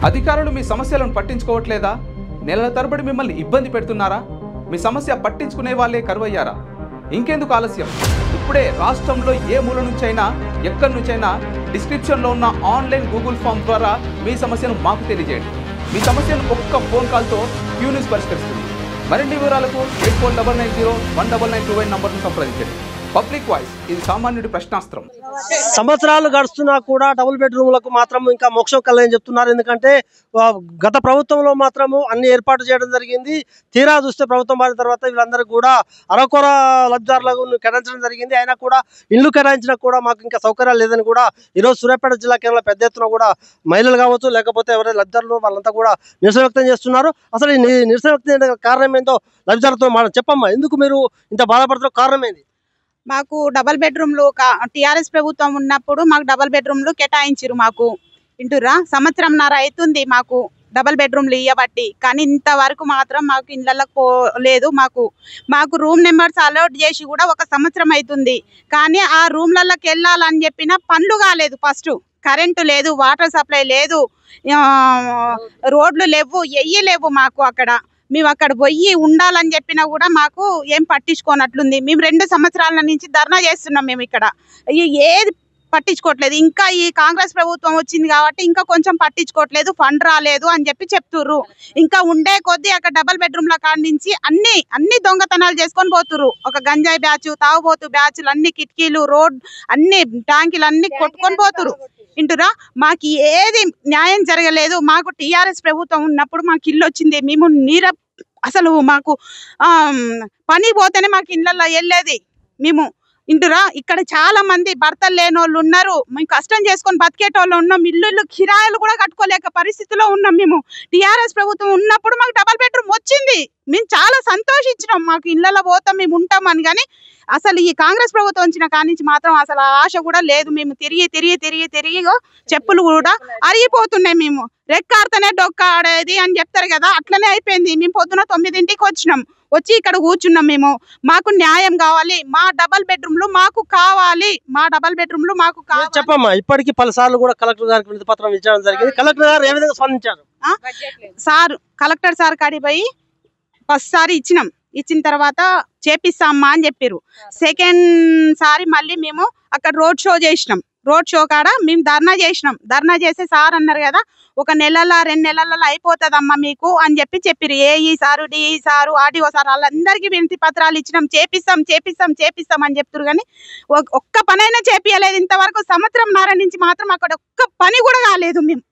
అధికారులు మీ సమస్యలను పట్టించుకోవట్లేదా? నెలల తరబడి మిమ్మల్ని ఇబ్బంది పెడుతున్నారా? మీ సమస్య పట్టించుకునే వాళ్ళే కరువయ్యారా? ఇంకెందుకు ఆలస్యం? ఇప్పుడే రాష్ట్రంలో ఏ మూల నుంచైనా ఎక్కడి నుంచైనా డిస్క్రిప్షన్లో ఉన్న ఆన్లైన్ గూగుల్ ఫామ్ ద్వారా మీ సమస్యను మాకు తెలియజేయండి. మీ సమస్యను ఒక్క ఫోన్ కాల్తో క్యూ న్యూస్ పరిష్కరిస్తుంది. మరిన్ని వివరాలకు 8490199929 నంబర్ను సంప్రదించండి. పబ్లిక్ వాయిస్, ఇది సామాన్యుడి ప్రశ్నాస్త్రం. సంవత్సరాలు గడుస్తున్నా కూడా డబుల్ బెడ్రూమ్లకు మాత్రం ఇంకా మోక్షం కలని చెప్తున్నారు. ఎందుకంటే గత ప్రభుత్వంలో మాత్రము అన్ని ఏర్పాటు చేయడం జరిగింది. తీరా చూస్తే ప్రభుత్వం మారిన తర్వాత వీళ్ళందరూ కూడా అరకొర లబ్ధిదారులకు కేటాయించడం జరిగింది. అయినా కూడా ఇల్లు కేటాయించినా కూడా మాకు ఇంకా సౌకర్యాలు లేదని కూడా ఈరోజు సూర్యాపేట జిల్లా కేంద్రంలో పెద్ద ఎత్తున కూడా మహిళలు కావచ్చు, లేకపోతే ఎవరైనా లబ్ధిదారులు వాళ్ళంతా కూడా నిరసన వ్యక్తం చేస్తున్నారు. అసలు ఈ నిరసన వ్యక్తం కారణం ఏందో లబ్ధిదారులతో చెప్పమ్మా, ఎందుకు మీరు ఇంత బాధపడుతున్న కారణం ఏంది? మాకు డబల్ బెడ్రూమ్లు టీఆర్ఎస్ ప్రభుత్వం ఉన్నప్పుడు మాకు డబల్ బెడ్రూమ్లు కేటాయించారు. మాకు ఇంటురా సంవత్సరంన్నర అవుతుంది మాకు డబల్ బెడ్రూమ్లు ఇవ్వబట్టి, కానీ ఇంతవరకు మాత్రం మాకు ఇళ్ళకి పోలేదు. మాకు రూమ్ నెంబర్స్ అలౌట్ చేసి కూడా 1 సంవత్సరం అవుతుంది. కానీ ఆ రూమ్లలోకి వెళ్ళాలని చెప్పిన పనులు కాలేదు. ఫస్ట్ కరెంటు లేదు, వాటర్ సప్లై లేదు, రోడ్లు లేవు, లేవు మాకు. మేము అక్కడ పోయి ఉండాలని చెప్పినా కూడా మాకు ఏం పట్టించుకోనట్లుంది. మేము 2 సంవత్సరాల నుంచి ధర్నా చేస్తున్నాం. మేము ఇక్కడ ఏది పట్టించుకోవట్లేదు. ఇంకా ఈ కాంగ్రెస్ ప్రభుత్వం వచ్చింది కాబట్టి ఇంకా కొంచెం పట్టించుకోవట్లేదు, ఫండ్ రాలేదు అని చెప్పి చెప్తుర్రు. ఇంకా ఉండే కొద్దీ అక్కడ డబల్ బెడ్రూమ్ల కాడ నుంచి అన్ని దొంగతనాలు చేసుకొని పోతుర్రు. ఒక గంజాయి బ్యాచ్, తాగుబోతు బ్యాచ్లు, అన్ని కిటికీలు, రోడ్, అన్ని ట్యాంకులు అన్ని కొట్టుకొని పోతురు. ఇంటురా మాకు ఏది న్యాయం జరగలేదు. మాకు టీఆర్ఎస్ ప్రభుత్వం ఉన్నప్పుడు మాకు ఇల్లు వచ్చింది. మేము అసలు మాకు పని పోతేనే మాకు ఇళ్ళల్లో వెళ్ళేది. మేము ఇంటురా ఇక్కడ చాలా మంది భర్తలు లేని వాళ్ళు ఉన్నారు. మేము కష్టం చేసుకొని బతికేటోళ్ళు ఉన్నాం. ఇల్లు కిరాయిలు కూడా కట్టుకోలేక పరిస్థితిలో ఉన్నాం. మేము టీఆర్ఎస్ ప్రభుత్వం ఉన్నప్పుడు మాకు డబల్ బెడ్రూమ్ వచ్చింది. మేము చాలా సంతోషించినాం. మాకు ఇళ్ళలో పోతాం, మేము ఉంటామని. కానీ అసలు ఈ కాంగ్రెస్ ప్రభుత్వం వచ్చిన కాడి నుంచి మాత్రం అసలు ఆశ కూడా లేదు. మేము తిరిగి చెప్పులు కూడా అరిగిపోతున్నాయి. మేము రెక్కాడితేనే డొక్క ఆడేది అని చెప్తారు కదా, అట్లనే అయిపోయింది. మేము పొద్దున 9ంటికి వచ్చి ఇక్కడ కూర్చున్నాం. మాకు న్యాయం కావాలి. మా డబల్ బెడ్రూమ్లు మాకు కావాలి. చెప్పమ్మా, ఇప్పటికీ పలుసార్లు కూడా కలెక్టర్ గారికి వినతి పత్రం ఇచ్చడం జరిగింది. కలెక్టర్ గారు ఏ విధంగా స్పందించారు? కలెక్టర్ సార్ కాడికి పోయి ఫస్ట్ సారి ఇచ్చిన తర్వాత చేపిస్తామా అని చెప్పారు. సెకండ్ సారి మళ్ళీ మేము అక్కడ రోడ్ షో చేసినాం. రోడ్ షో కాడ మేము ధర్నా చేసి సార్ అన్నారు కదా, 1 నెలల 2 నెలలలో అయిపోతుందమ్మా మీకు అని చెప్పిరు. AE sir, DE sir, RDO sir వాళ్ళందరికీ వినతి పత్రాలు ఇచ్చినాం. చేపిస్తాం అని చెప్తారు. కానీ ఒక్క పనైనా చేపియలేదు ఇంతవరకు. సంవత్సరంన్నర నుంచి మాత్రం అక్కడ ఒక్క పని కూడా కాలేదు. మేము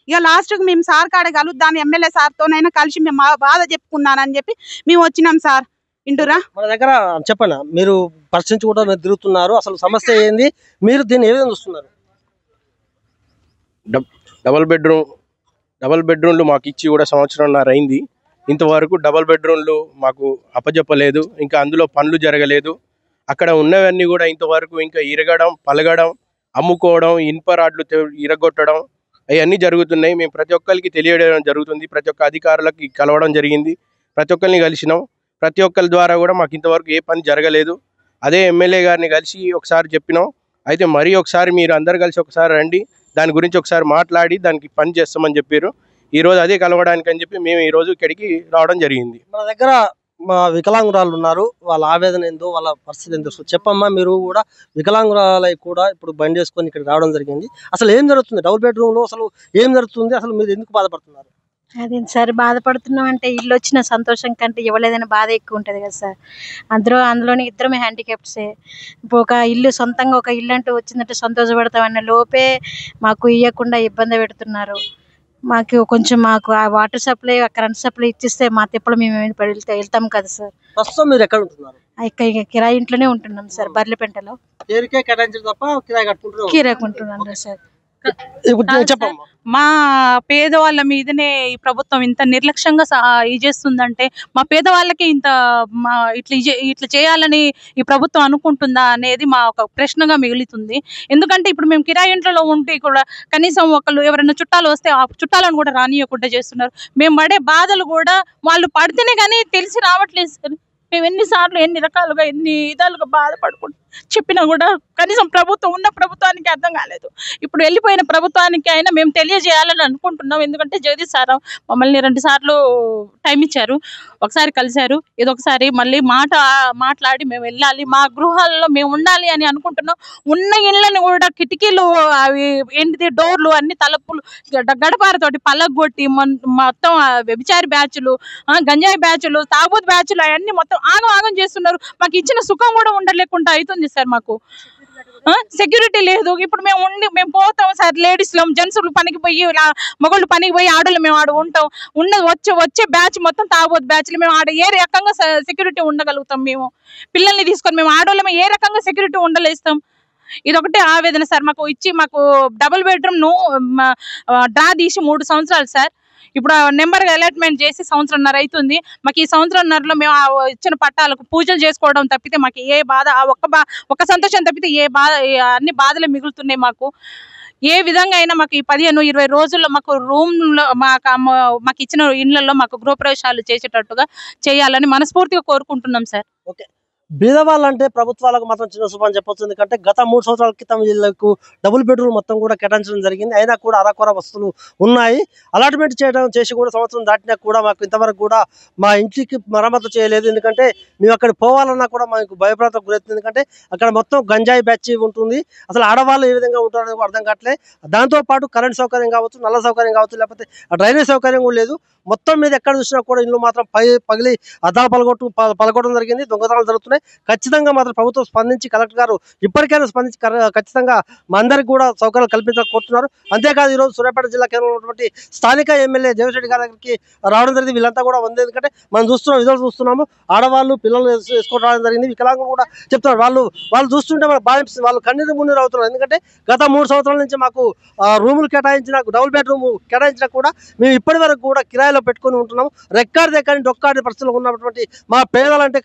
ఇక లాస్ట్కి మేము సార్ కాడ కలుద్దాం, ఎమ్మెల్యే సార్తోనైనా కలిసి మేము బాధ చెప్పుకున్నానని చెప్పి మేము వచ్చినాం. సార్ ఇంటురా మన దగ్గర చెప్పండి, మీరు పరిస్థితి కూడా తిరుగుతున్నారు. అసలు సమస్య ఏంది, మీరు దీన్ని ఏ విధంగా చూస్తున్నారు? డబల్ బెడ్రూమ్లు మాకు ఇచ్చి కూడా సంవత్సరంన్నర అయింది. ఇంతవరకు డబల్ బెడ్రూమ్లు మాకు అప్పచెప్పలేదు. ఇంకా అందులో పనులు జరగలేదు. అక్కడ ఉన్నవన్నీ కూడా ఇంతవరకు ఇంకా ఇరగడం, పలగడం, అమ్ముకోవడం, ఇనుప రాడ్లు ఇరగొట్టడం అవన్నీ జరుగుతున్నాయి. మేము ప్రతి ఒక్కరికి తెలియడం జరుగుతుంది. ప్రతి ఒక్క అధికారులకి కలవడం జరిగింది. ప్రతి ఒక్కరిని కలిసినాం. ప్రతి ఒక్కరి ద్వారా కూడా మాకు ఇంతవరకు ఏ పని జరగలేదు. అదే ఎమ్మెల్యే గారిని కలిసి ఒకసారి చెప్పినాం. అయితే మరీ ఒకసారి మీరు అందరు కలిసి ఒకసారి రండి, దాని గురించి ఒకసారి మాట్లాడి దానికి పని చేస్తామని చెప్పారు. ఈరోజు అదే కలవడానికి అని చెప్పి మేము ఈరోజు ఇక్కడికి రావడం జరిగింది. మన దగ్గర మా వికలాంగురాలు ఉన్నారు. వాళ్ళ ఆవేదన ఏందో, వాళ్ళ పరిస్థితి ఏందో చెప్పమ్మా. మీరు కూడా వికలాంగురాలై కూడా ఇప్పుడు బండి వేసుకొని ఇక్కడ రావడం జరిగింది. అసలు ఏం జరుగుతుంది డబుల్ బెడ్రూమ్లో? అసలు ఏం జరుగుతుంది? అసలు మీరు ఎందుకు బాధపడుతున్నారు? అదే సార్, బాధపడుతున్నాం అంటే ఇల్లు వచ్చిన సంతోషం కంటే ఇవ్వలేదని బాధ ఎక్కువ ఉంటుంది కదా సార్. అందులోని ఇద్దరమే హ్యాండిక్యాప్సే. ఇప్పుడు సొంతంగా ఒక ఇల్లు అంటూ వచ్చిందంటే సంతోషపడతామన్న లోపే మాకు ఇవ్వకుండా ఇబ్బంది పెడుతున్నారు. మాకు ఆ వాటర్ సప్లై, ఆ కరెంట్ సప్లై ఇచ్చిస్తే మా తిప్పలు మేము వెళ్తాం కదా సార్. ప్రస్తుతం మీరు ఎక్కడ ఉంటున్నారు? కిరాయి ఇంట్లోనే ఉంటున్నాం సార్, బర్లపెంటలో. కిరాయి ఉంటున్నాను సార్. మా పేదవాళ్ళ మీదనే ఈ ప్రభుత్వం ఇంత నిర్లక్ష్యంగా చేస్తుందంటే, మా పేదవాళ్ళకి ఇంత ఇట్లా చేయాలని ఈ ప్రభుత్వం అనుకుంటుందా అనేది మా ఒక ప్రశ్నగా మిగులుతుంది. ఎందుకంటే ఇప్పుడు మేము కిరాయి ఇంట్లో ఉంటే కూడా కనీసం ఎవరైనా చుట్టాలు వస్తే ఆ చుట్టాలను కూడా రానియకుండా చేస్తున్నారు. మేము పడే బాధలు కూడా వాళ్ళు పడితేనే కానీ తెలిసి రావట్లేదు సార్. మేము ఎన్ని రకాలుగా ఎన్ని విధాలుగా బాధపడుకుంటాం. చెప్పినా కూడా కనీసం ప్రభుత్వం ఉన్న ప్రభుత్వానికి అర్థం కాలేదు. ఇప్పుడు వెళ్ళిపోయిన ప్రభుత్వానికి అయినా మేము తెలియజేయాలని అనుకుంటున్నాం. ఎందుకంటే జగదీష్ సార్ మమ్మల్ని 2 సార్లు టైం ఇచ్చారు. ఒకసారి కలిశారు, ఇదొకసారి మళ్ళీ మాట్లాడి మేము వెళ్ళాలి, మా గృహాల్లో మేము ఉండాలి అని అనుకుంటున్నాం. ఉన్న ఇళ్ళని కూడా కిటికీలు అవి ఏంటిది డోర్లు అన్ని తలుపులు గడపారతోటి పలగొట్టి మొత్తం వ్యభిచారి బ్యాచ్లు, గంజాయి బ్యాచ్లు, తాగుబోతు బ్యాచ్లు అవన్నీ మొత్తం ఆగం చేస్తున్నారు. మాకు ఇచ్చిన సుఖం కూడా ఉండలేకుండా అవుతుంది సార్. మాకు సెక్యూరిటీ లేదు. ఇప్పుడు మేము పోతాం సార్, లేడీస్లో జెంట్స్ పనికి పోయి మగళ్ళు పనికి పోయి ఆడలు మేము ఆడ ఉంటాం. వచ్చే బ్యాచ్ మొత్తం తాగుబోతు బ్యాచ్లు. మేము ఆడ ఏ రకంగా సెక్యూరిటీ ఉండగలుగుతాం? మేము పిల్లల్ని తీసుకొని మేము ఆడవాళ్ళమే ఏ రకంగా సెక్యూరిటీ ఉండలేస్తాం? ఇదొకటే ఆవేదన సార్. మాకు డబుల్ బెడ్రూమ్ డ్రా తీసి 3 సంవత్సరాలు సార్. ఇప్పుడు నెంబర్ అలాట్మెంట్ చేసి 1.5 సంవత్సరం అవుతుంది. మాకు ఈ 1.5 సంవత్సరంలో మేము ఇచ్చిన పట్టాలకు పూజలు చేసుకోవడం తప్పితే మాకు ఏ బాధ, ఒక్క సంతోషం తప్పితే అన్ని బాధలే మిగులుతున్నాయి మాకు. ఏ విధంగా అయినా మాకు ఈ 15-20 రోజుల్లో మాకు రూమ్లో మాకు ఇచ్చిన ఇళ్లలో మాకు గృహప్రవేశాలు చేసేటట్టుగా చేయాలని మనస్ఫూర్తిగా కోరుకుంటున్నాం సార్. ఓకే, బీదవాళ్ళంటే ప్రభుత్వాలకు మాత్రం చిన్న శుభం చెప్పొచ్చు. ఎందుకంటే గత 3 సంవత్సరాల క్రితం వీళ్ళకు డబుల్ బెడ్రూమ్ మొత్తం కూడా కేటాయించడం జరిగింది. అయినా కూడా అరకొర వస్తువులు ఉన్నాయి. అలాట్మెంట్ చేసి కూడా 1 సంవత్సరం దాటినా కూడా మాకు ఇంతవరకు కూడా మా ఇంటికి మరమ్మతు చేయలేదు. ఎందుకంటే మేము అక్కడ పోవాలన్నా కూడా మాకు భయప్రాంతకు గురవుతుంది. ఎందుకంటే అక్కడ మొత్తం గంజాయి బ్యాచ్ ఉంటుంది. అసలు ఆడవాళ్ళు ఏ విధంగా ఉంటారని అర్థం కావట్లేదు. దాంతోపాటు కరెంట్ సౌకర్యం కావచ్చు, నల్ల సౌకర్యం కావచ్చు, లేకపోతే డ్రైనేజ్ సౌకర్యం కూడా లేదు. మొత్తం మీద ఎక్కడ చూసినా కూడా ఇల్లు మాత్రం పగిలి అద్దాలు పలగొట్టడం జరిగింది. దొంగతనాలు జరుగుతున్నాయి. ఖచ్చితంగా మాత్రం ప్రభుత్వం స్పందించి, కలెక్టర్ గారు ఇప్పటికైనా స్పందించి ఖచ్చితంగా మా అందరికి కూడా సౌకర్యాలు కల్పించాలని కోరుతున్నారు. అంతేకాదు ఈరోజు సూర్యాపేట జిల్లా కేంద్రంలో ఉన్నటువంటి స్థానిక ఎమ్మెల్యే దేవిరెడ్డి గారి దగ్గరికి రావడం జరిగింది. వీళ్ళంతా కూడా ఉంది. ఎందుకంటే మనం విజువల్స్ చూస్తున్నాము. ఆడవాళ్ళు పిల్లలు వేసుకోవడం రావడం జరిగింది. వికలాంగులు కూడా చెప్తున్నారు. వాళ్ళు చూస్తుంటే మనకు బాగా వాళ్ళు కన్నీరు మున్నీరు అవుతున్నారు. ఎందుకంటే గత 3 సంవత్సరాల నుంచి మాకు రూములు కేటాయించిన, డబుల్ బెడ్రూమ్ కేటాయించినా కూడా మేము ఇప్పటి వరకు కూడా కిరాయిలో పెట్టుకుని ఉంటున్నాము. రెక్కాడితే కానీ డొక్కాడి పరిస్థితులు ఉన్నటువంటి మా పేదలంటే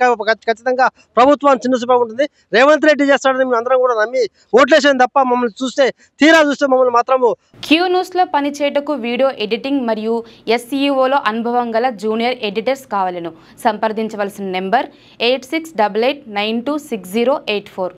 ఖచ్చితంగా ప్రభుత్వాన్ని చిన్న చూపు ఉంటుంది. రేవంత్ రెడ్డి చేస్తాడని మేము అందరం కూడా నమ్మి ఓట్లేసాం తప్ప మమ్మల్ని తీరా చూస్తే మమ్మల్ని మాత్రము. క్యూ న్యూస్లో పనిచేయటకు వీడియో ఎడిటింగ్ మరియు SEOలో అనుభవం గల జూనియర్ ఎడిటర్స్ కావాలను సంప్రదించవలసిన నెంబర్ 8688926084.